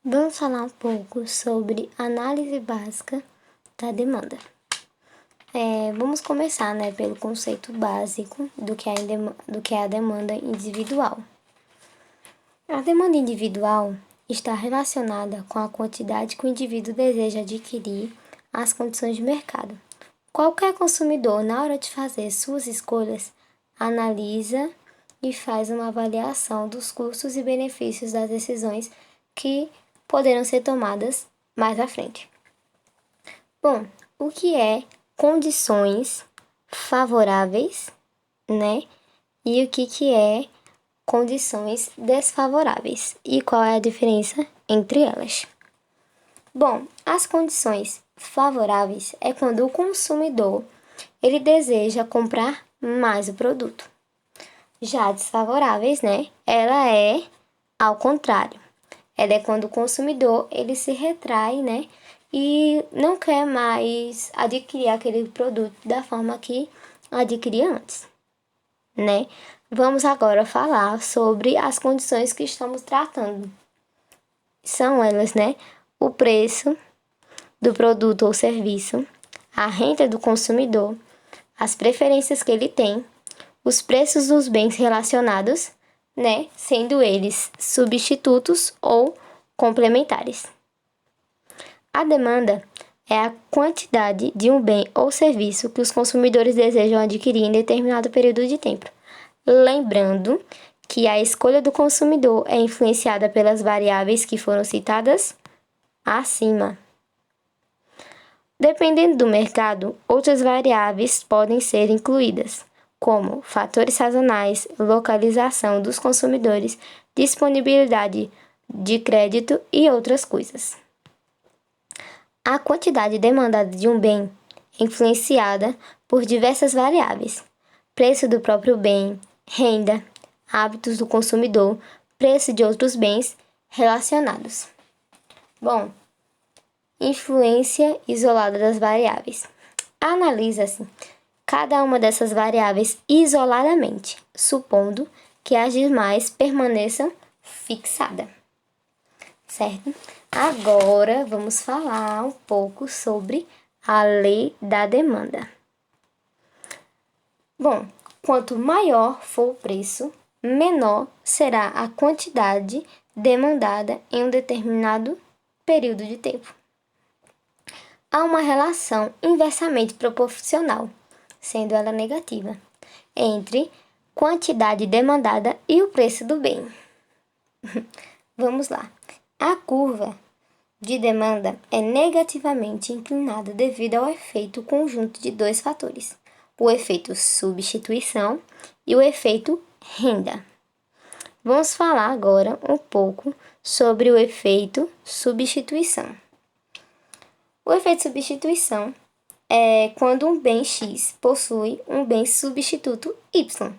Vamos falar um pouco sobre análise básica da demanda. Vamos começar, pelo conceito básico do que é a demanda individual. A demanda individual está relacionada com a quantidade que o indivíduo deseja adquirir às condições de mercado. Qualquer consumidor, na hora de fazer suas escolhas, analisa e faz uma avaliação dos custos e benefícios das decisões que poderão ser tomadas mais à frente. Bom, o que é condições favoráveis, E o que é condições desfavoráveis? E qual é a diferença entre elas? Bom, as condições favoráveis é quando o consumidor ele deseja comprar mais o produto. Já desfavoráveis, Ela é ao contrário. Ela é quando o consumidor ele se retrai, e não quer mais adquirir aquele produto da forma que adquiria antes, Vamos agora falar sobre as condições que estamos tratando. São elas, o preço do produto ou serviço, a renda do consumidor, as preferências que ele tem, os preços dos bens relacionados, sendo eles substitutos ou complementares. A demanda é a quantidade de um bem ou serviço que os consumidores desejam adquirir em determinado período de tempo. Lembrando que a escolha do consumidor é influenciada pelas variáveis que foram citadas acima. Dependendo do mercado, outras variáveis podem ser incluídas, como fatores sazonais, localização dos consumidores, disponibilidade de crédito e outras coisas. A quantidade demandada de um bem é influenciada por diversas variáveis: preço do próprio bem, renda, hábitos do consumidor, preço de outros bens relacionados. Bom, influência isolada das variáveis. Analisa-se cada uma dessas variáveis isoladamente, supondo que as demais permaneçam fixadas. Certo? Agora vamos falar um pouco sobre a lei da demanda. Bom, quanto maior for o preço, menor será a quantidade demandada em um determinado período de tempo. Há uma relação inversamente proporcional, sendo ela negativa, entre quantidade demandada e o preço do bem. Vamos lá. A curva de demanda é negativamente inclinada devido ao efeito conjunto de dois fatores: o efeito substituição e o efeito renda. Vamos falar agora um pouco sobre o efeito substituição. O efeito substituição é quando um bem X possui um bem substituto Y.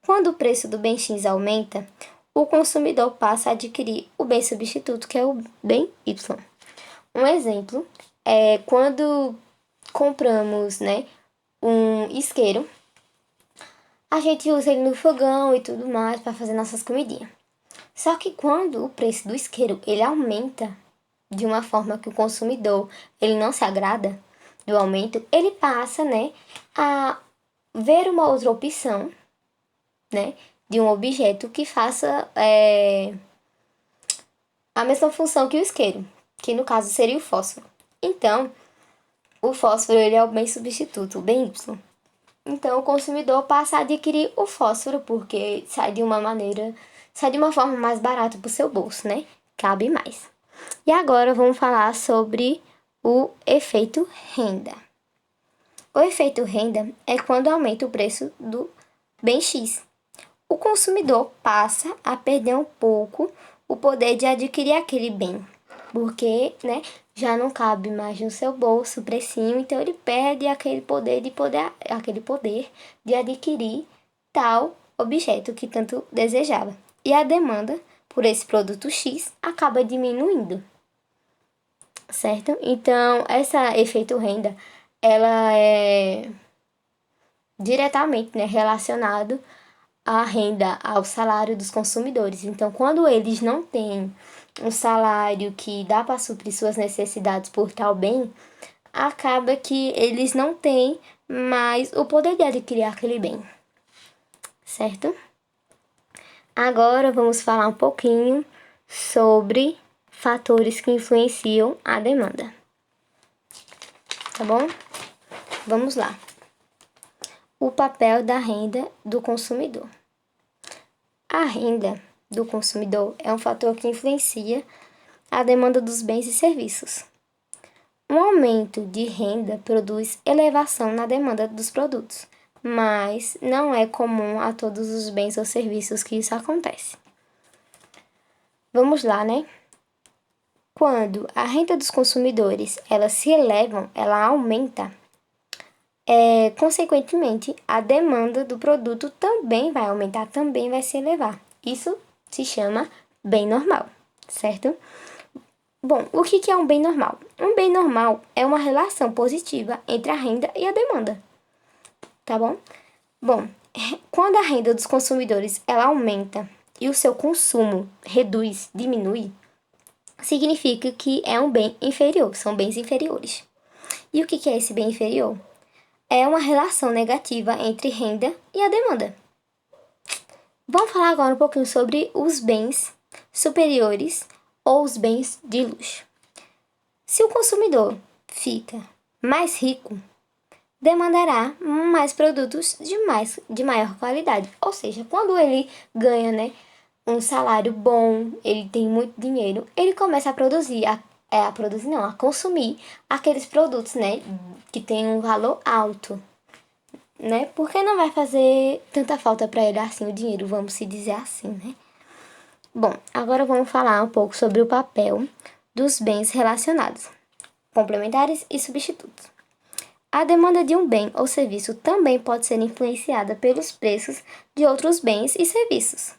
Quando o preço do bem X aumenta, o consumidor passa a adquirir o bem substituto, que é o bem Y. Um exemplo é quando compramos, um isqueiro, a gente usa ele no fogão e tudo mais para fazer nossas comidinhas. Só que quando o preço do isqueiro ele aumenta de uma forma que o consumidor ele não se agrada do aumento, ele passa, a ver uma outra opção, de um objeto que faça a mesma função que o isqueiro, que no caso seria o fósforo. Então, o fósforo ele é o bem substituto, o bem Y. Então, o consumidor passa a adquirir o fósforo porque sai de uma forma mais barata para o seu bolso, Cabe mais. E agora vamos falar sobre o efeito renda. O efeito renda é quando aumenta o preço do bem X. O consumidor passa a perder um pouco o poder de adquirir aquele bem, porque, já não cabe mais no seu bolso o precinho, então ele perde aquele poder de adquirir tal objeto que tanto desejava. E a demanda por esse produto X acaba diminuindo, certo? Então, esse efeito renda, ela é diretamente, relacionado à renda, ao salário dos consumidores. Então, quando eles não têm um salário que dá para suprir suas necessidades por tal bem, acaba que eles não têm mais o poder de adquirir aquele bem, certo? Agora vamos falar um pouquinho sobre fatores que influenciam a demanda. Tá bom? Vamos lá. O papel da renda do consumidor. A renda do consumidor é um fator que influencia a demanda dos bens e serviços. Um aumento de renda produz elevação na demanda dos produtos, mas não é comum a todos os bens ou serviços que isso acontece. Vamos lá, né? Quando a renda dos consumidores ela se eleva, ela aumenta, consequentemente, a demanda do produto também vai aumentar, também vai se elevar. Isso se chama bem normal, certo? Bom, o que é um bem normal? Um bem normal é uma relação positiva entre a renda e a demanda, tá bom? Bom, quando a renda dos consumidores ela aumenta e o seu consumo reduz, diminui, significa que é um bem inferior, são bens inferiores. E o que é esse bem inferior? É uma relação negativa entre renda e a demanda. Vamos falar agora um pouquinho sobre os bens superiores ou os bens de luxo. Se o consumidor fica mais rico, demandará mais produtos de maior qualidade. Ou seja, quando ele ganha, né, um salário bom, ele tem muito dinheiro, ele começa a produzir, a consumir aqueles produtos, né, que tem um valor alto, né? Porque não vai fazer tanta falta para ele assim o dinheiro, vamos se dizer assim, né? Bom, agora vamos falar um pouco sobre o papel dos bens relacionados, complementares e substitutos. A demanda de um bem ou serviço também pode ser influenciada pelos preços de outros bens e serviços,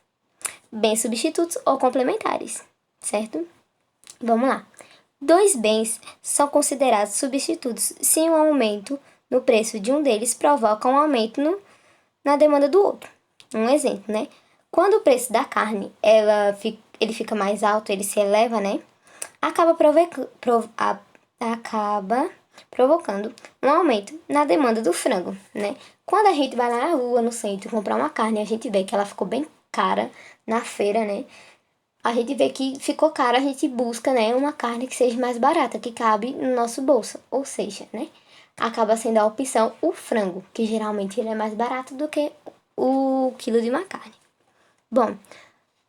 bens substitutos ou complementares, certo? Vamos lá. 2 bens são considerados substitutos se um aumento no preço de um deles provoca um aumento na demanda do outro. Um exemplo, né? Quando o preço da carne ele fica mais alto, ele se eleva, né? Acaba provocando um aumento na demanda do frango, né? Quando a gente vai lá na rua, no centro, comprar uma carne, a gente vê que ela ficou bem cara na feira, né? A gente vê que ficou cara, a gente busca, né, uma carne que seja mais barata, que cabe no nosso bolso. Ou seja, né, acaba sendo a opção o frango, que geralmente ele é mais barato do que o quilo de uma carne. Bom,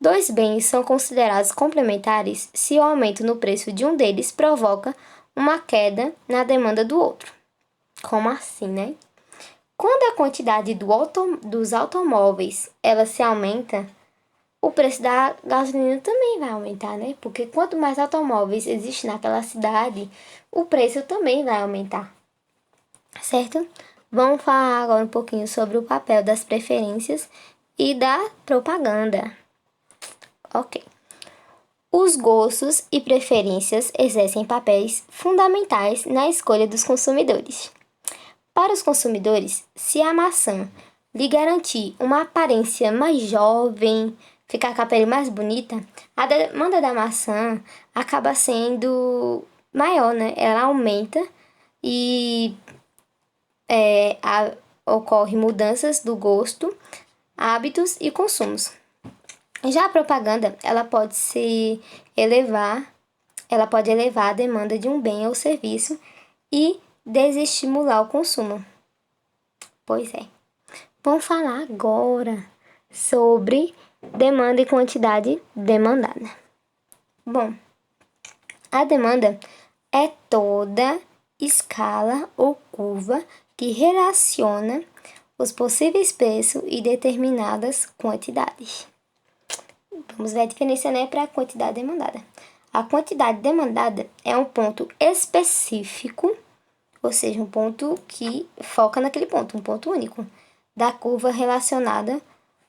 2 bens são considerados complementares se o aumento no preço de um deles provoca uma queda na demanda do outro. Como assim, né? Quando a quantidade dos automóveis ela se aumenta, o preço da gasolina também vai aumentar, né? Porque quanto mais automóveis existem naquela cidade, o preço também vai aumentar, certo? Vamos falar agora um pouquinho sobre o papel das preferências e da propaganda. Ok. Os gostos e preferências exercem papéis fundamentais na escolha dos consumidores. Para os consumidores, se a maçã lhe garantir uma aparência mais jovem, ficar com a pele mais bonita, a demanda da maçã acaba sendo maior, né? Ela aumenta e ocorre mudanças do gosto, hábitos e consumos. Já a propaganda, ela pode elevar a demanda de um bem ou serviço e desestimular o consumo. Pois é. Vamos falar agora sobre demanda e quantidade demandada. Bom, a demanda é toda escala ou curva que relaciona os possíveis preços e determinadas quantidades. Vamos ver a diferença, né, para a quantidade demandada. A quantidade demandada é um ponto específico, ou seja, um ponto que foca naquele ponto, um ponto único, da curva relacionada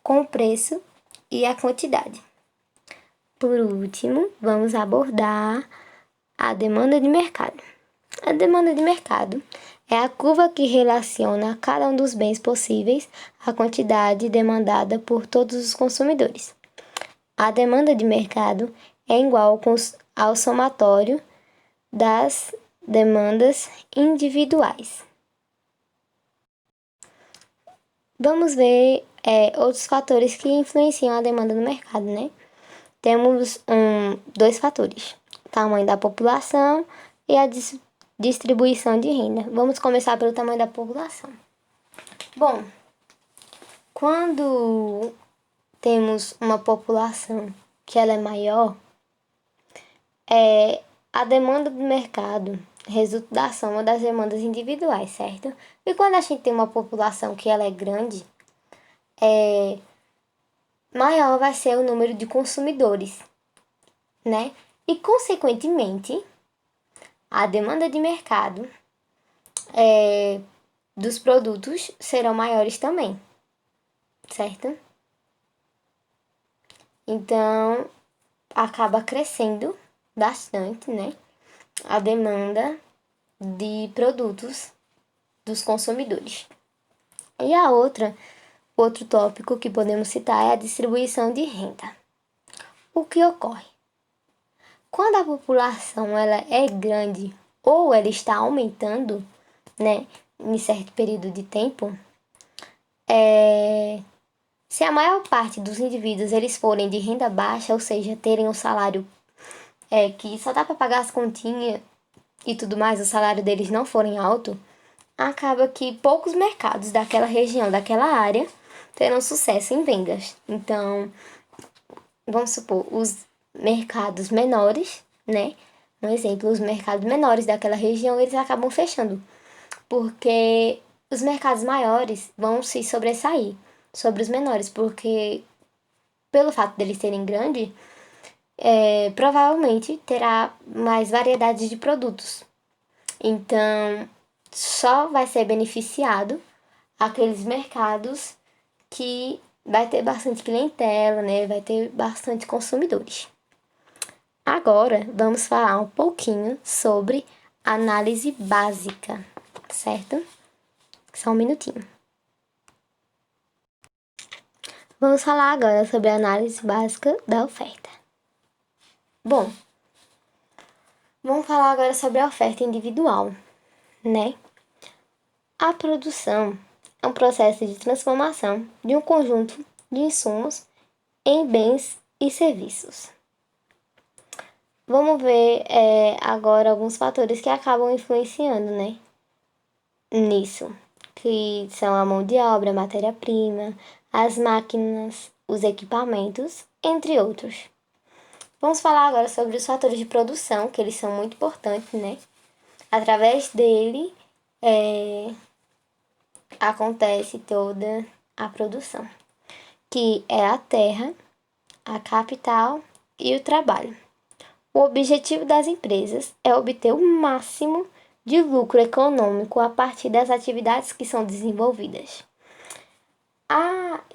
com o preço e a quantidade. Por último, vamos abordar a demanda de mercado. A demanda de mercado é a curva que relaciona cada um dos bens possíveis à quantidade demandada por todos os consumidores. A demanda de mercado é igual ao somatório das demandas individuais. Vamos ver outros fatores que influenciam a demanda no mercado, né? Temos dois fatores: o tamanho da população e a distribuição de renda. Vamos começar pelo tamanho da população. Bom, quando temos uma população que ela é maior, a demanda do mercado resulta da soma das demandas individuais, certo? E quando a gente tem uma população que ela é grande, maior vai ser o número de consumidores, né? E, consequentemente, a demanda de mercado dos produtos serão maiores também, certo? Então, acaba crescendo bastante, né? A demanda de produtos dos consumidores. E outro tópico que podemos citar é a distribuição de renda. O que ocorre? Quando a população ela é grande ou ela está aumentando, né, em certo período de tempo, se a maior parte dos indivíduos eles forem de renda baixa, ou seja, terem um salário que só dá para pagar as continhas e tudo mais, o salário deles não forem alto, acaba que poucos mercados daquela região, daquela área, terão sucesso em vendas. Então, vamos supor, os mercados menores, né? Um exemplo, os mercados menores daquela região, eles acabam fechando, porque os mercados maiores vão se sobressair sobre os menores, porque pelo fato deles serem grandes, provavelmente terá mais variedade de produtos. Então, só vai ser beneficiado aqueles mercados que vai ter bastante clientela, né? Vai ter bastante consumidores. Agora, vamos falar um pouquinho sobre análise básica, certo? Só um minutinho. Vamos falar agora sobre a análise básica da oferta. Bom, vamos falar agora sobre a oferta individual, né? A produção é um processo de transformação de um conjunto de insumos em bens e serviços. Vamos ver agora alguns fatores que acabam influenciando, né, nisso, que são a mão de obra, a matéria-prima, as máquinas, os equipamentos, entre outros. Vamos falar agora sobre os fatores de produção, que eles são muito importantes, né? Através dele acontece toda a produção, que é a terra, a capital e o trabalho. O objetivo das empresas é obter o máximo de lucro econômico a partir das atividades que são desenvolvidas.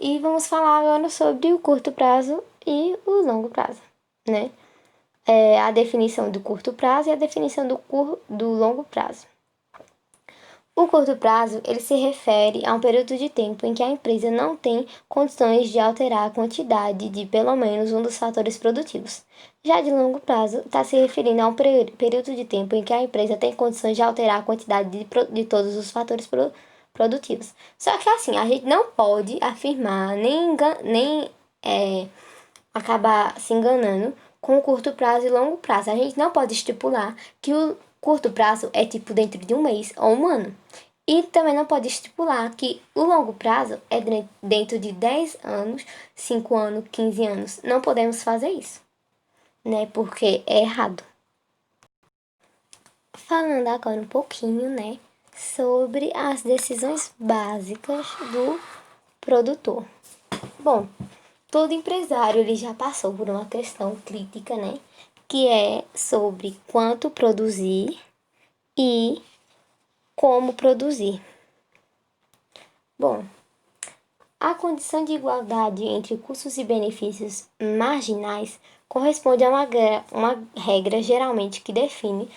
E vamos falar agora sobre o curto prazo e o longo prazo, né? A definição do curto prazo e a definição do longo prazo. O curto prazo, ele se refere a um período de tempo em que a empresa não tem condições de alterar a quantidade de pelo menos um dos fatores produtivos. Já de longo prazo, está se referindo a um período de tempo em que a empresa tem condições de alterar a quantidade de todos os fatores produtivos. Só que assim, a gente não pode afirmar nem acabar se enganando com o curto prazo e longo prazo. A gente não pode estipular que o curto prazo é tipo dentro de um mês ou um ano. E também não pode estipular que o longo prazo é dentro de 10 anos, 5 anos, 15 anos. Não podemos fazer isso, né? Porque é errado. Falando agora um pouquinho, né, sobre as decisões básicas do produtor. Bom, todo empresário ele já passou por uma questão crítica, né, que é sobre quanto produzir e como produzir. Bom, a condição de igualdade entre custos e benefícios marginais corresponde a uma regra geralmente que define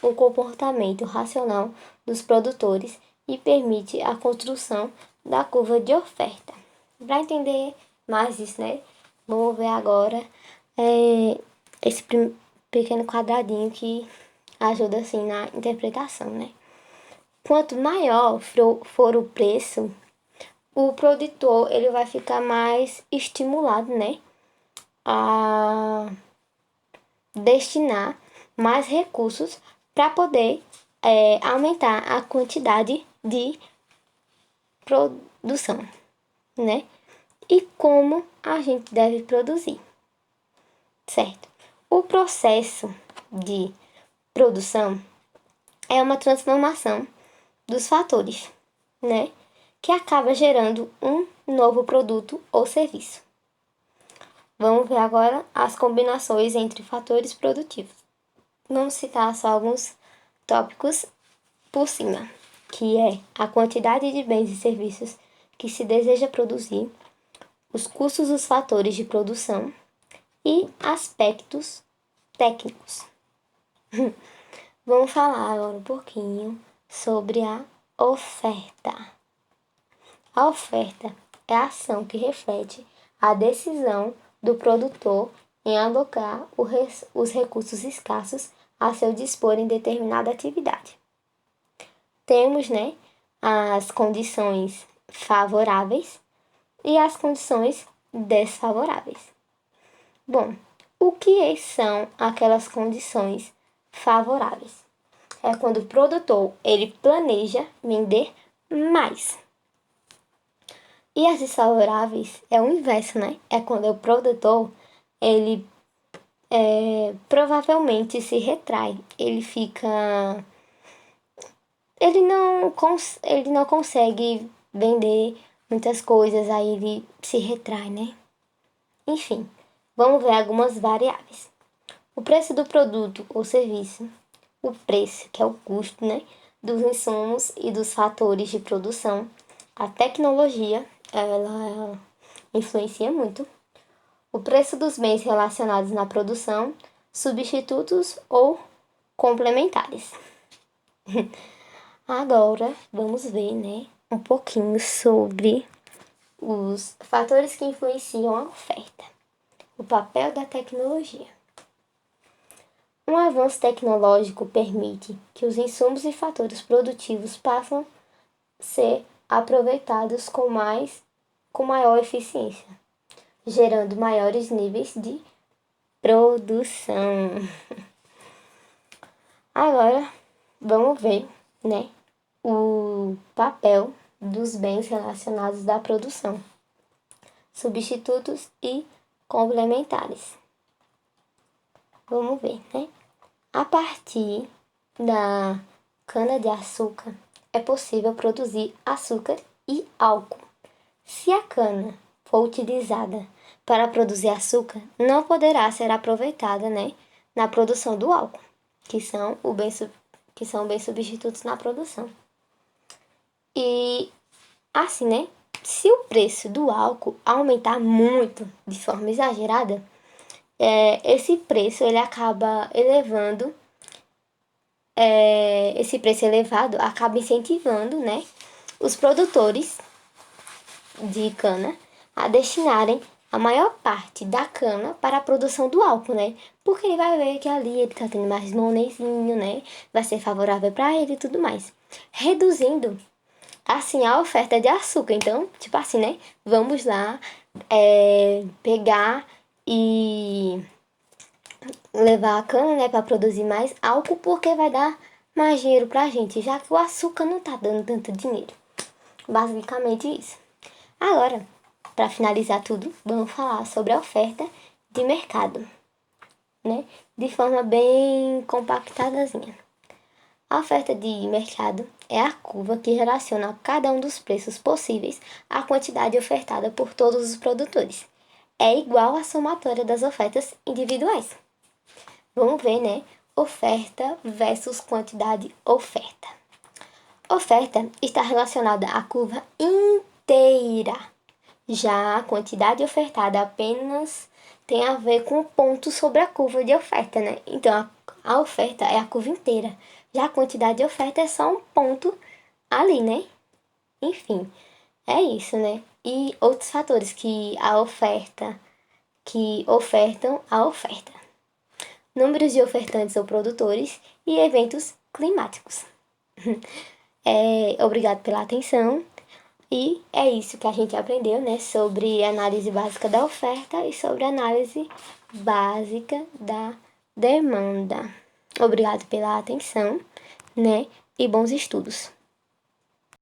o comportamento racional dos produtores e permite a construção da curva de oferta. Para entender mais isso, né? Vamos ver agora esse pequeno quadradinho que ajuda assim na interpretação, né? Quanto maior for o preço, o produtor ele vai ficar mais estimulado, né, a destinar mais recursos para poder aumentar a quantidade de produção, né? E como a gente deve produzir, certo? O processo de produção é uma transformação dos fatores, né? Que acaba gerando um novo produto ou serviço. Vamos ver agora as combinações entre fatores produtivos. Vamos citar só alguns tópicos por cima, que é a quantidade de bens e serviços que se deseja produzir, os custos dos fatores de produção e aspectos técnicos. Vamos falar agora um pouquinho sobre a oferta. A oferta é a ação que reflete a decisão do produtor em alocar os recursos escassos a seu dispor em determinada atividade. Temos, né, as condições favoráveis e as condições desfavoráveis. Bom, o que são aquelas condições favoráveis? É quando o produtor ele planeja vender mais. E as desfavoráveis é o inverso, né? É quando o produtor ele provavelmente se retrai, ele fica ele não consegue vender muitas coisas, aí ele se retrai, né? Enfim, vamos ver algumas variáveis. O preço do produto ou serviço, o preço, que é o custo, né, dos insumos e dos fatores de produção. A tecnologia, ela influencia muito. O preço dos bens relacionados na produção, substitutos ou complementares. Agora, vamos ver, né, um pouquinho sobre os fatores que influenciam a oferta. O papel da tecnologia. Um avanço tecnológico permite que os insumos e fatores produtivos passem a ser aproveitados com maior eficiência, gerando maiores níveis de produção. Agora, vamos ver, né, o papel dos bens relacionados da produção, substitutos e complementares. Vamos ver, né? A partir da cana-de-açúcar é possível produzir açúcar e álcool. Se a cana for utilizada para produzir açúcar, não poderá ser aproveitada, né, na produção do álcool, que são bens substitutos na produção. E assim, né? Se o preço do álcool aumentar muito, de forma exagerada, esse preço ele acaba elevando, esse preço elevado acaba incentivando, né, os produtores de cana a destinarem a maior parte da cana para a produção do álcool, né? Porque ele vai ver que ali ele tá tendo mais monezinho, né? Vai ser favorável para ele e tudo mais. Reduzindo, assim, a oferta de açúcar. Então, tipo assim, né? Vamos lá pegar e levar a cana, né, para produzir mais álcool, porque vai dar mais dinheiro pra gente, já que o açúcar não tá dando tanto dinheiro. Basicamente isso. Agora, para finalizar tudo, vamos falar sobre a oferta de mercado, né? De forma bem compactadazinha. A oferta de mercado é a curva que relaciona cada um dos preços possíveis à quantidade ofertada por todos os produtores. É igual à somatória das ofertas individuais. Vamos ver, né? Oferta versus quantidade oferta. Oferta está relacionada à curva inteira. Já a quantidade ofertada apenas tem a ver com o ponto sobre a curva de oferta, né? Então, a oferta é a curva inteira. Já a quantidade de oferta é só um ponto ali, né? Enfim, é isso, né? E outros fatores que ofertam a oferta. números de ofertantes ou produtores e eventos climáticos. Obrigado pela atenção. E é isso que a gente aprendeu, né, sobre análise básica da oferta e sobre análise básica da demanda. Obrigado pela atenção, né, e bons estudos.